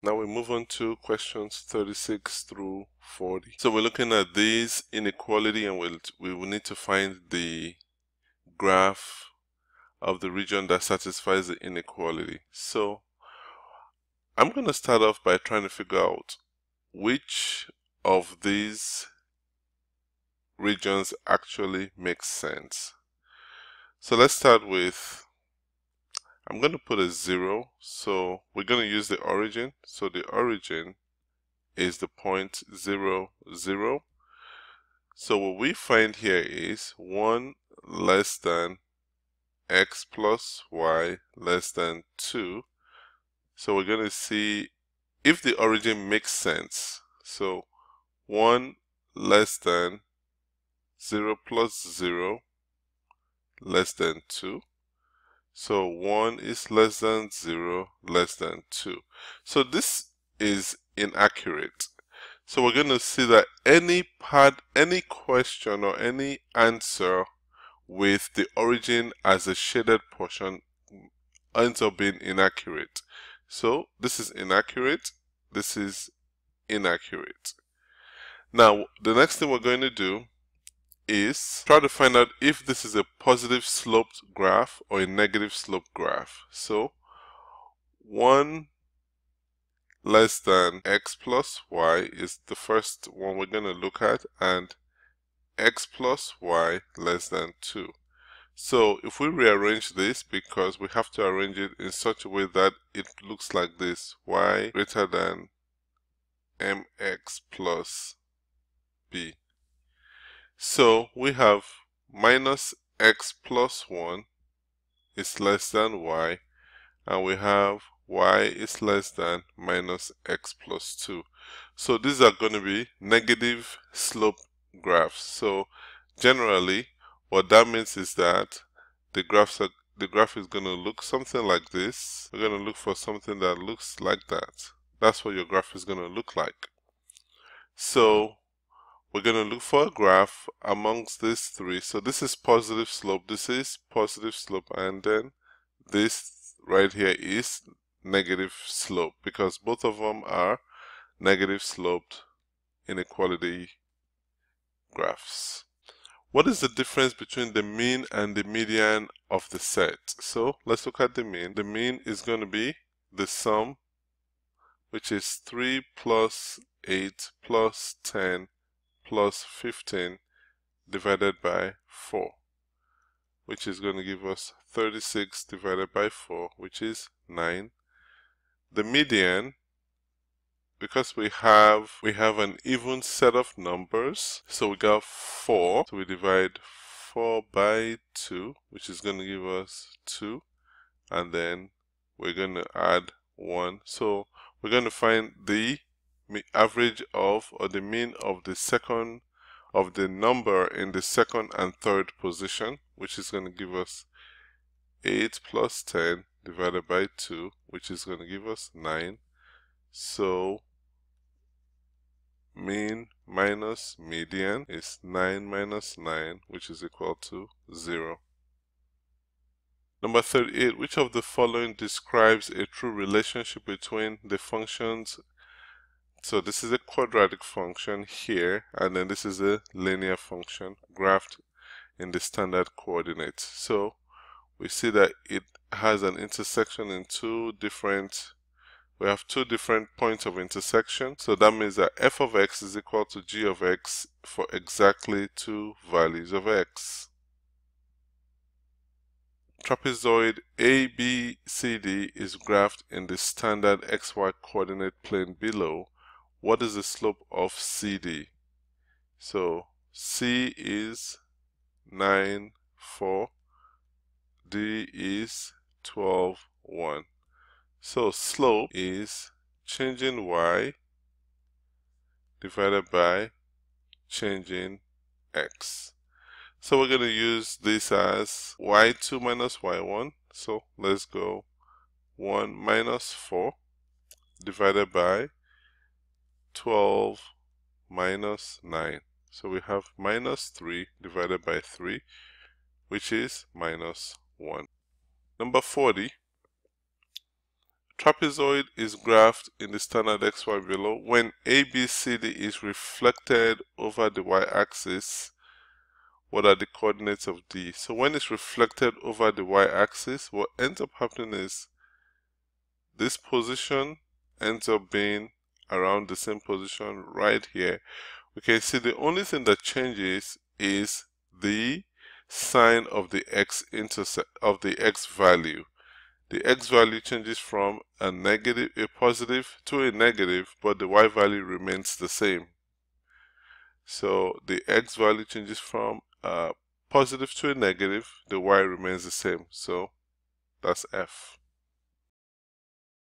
Now we move on to questions 36 through 40. So we're looking at these inequality, and we will need to find the graph of the region that satisfies the inequality. So I'm going to start off by trying to figure out which of these regions actually makes sense. So let's start with, I'm going to put a 0, so we're going to use the origin. So the origin is the point 0, 0. So what we find here is 1 less than x plus y less than 2. So we're going to see if the origin makes sense. So 1 less than 0 plus 0 less than 2. So 1 is less than 0 less than 2. So this is inaccurate. So we're going to see that any question or any answer with the origin as a shaded portion ends up being inaccurate. So this is inaccurate, this is inaccurate. Now the next thing we're going to do is try to find out if this is a positive sloped graph or a negative sloped graph. So 1 less than x plus y is the first one we're going to look at, and x plus y less than 2. So if we rearrange this, because we have to arrange it in such a way that it looks like this: y greater than mx plus b. So we have minus x plus 1 is less than y, and we have y is less than minus x plus 2. So these are going to be negative slope graphs. So generally what that means is that the graph is going to look something like this. We're going to look for something that looks like that. That's what your graph is going to look like. So we're going to look for a graph amongst these three. So this is positive slope, this is positive slope, and then this right here is negative slope, because both of them are negative sloped inequality graphs. What is the difference between the mean and the median of the set? So let's look at the mean. The mean is going to be the sum, which is 3 plus 8 plus 10 plus 15 divided by 4, which is going to give us 36 divided by 4, which is 9. The median, because we have an even set of numbers, so we got 4, so we divide 4 by 2, which is going to give us 2, and then we're going to add 1. So we're going to find the average of, or the mean of the number in the second and third position, which is going to give us 8 plus 10 divided by 2, which is going to give us 9. So mean minus median is 9 minus 9, which is equal to 0. Number 38, which of the following describes a true relationship between the functions? So this is a quadratic function here, and then this is a linear function graphed in the standard coordinates. So we see that it has an intersection in we have two different points of intersection. So that means that f of x is equal to g of x for exactly two values of x. Trapezoid ABCD is graphed in the standard xy coordinate plane below. What is the slope of CD? So C is 9, 4, D is 12, 1. So slope is changing y divided by changing x. So we're going to use this as y2 minus y1. So let's go 1 minus 4 divided by 12 minus 9. So we have minus 3 divided by 3, which is minus 1. Number 40. trapezoid is graphed in the standard XY below. When ABCD is reflected over the y-axis, what are the coordinates of D? So when it's reflected over the y-axis, what ends up happening is this position ends up being around the same position right here. We can see the only thing that changes is the sign of the x-intercept of the x value. The x value changes from a positive to a negative, but the y value remains the same. So the x value changes from a positive to a negative, the y remains the same. So that's F.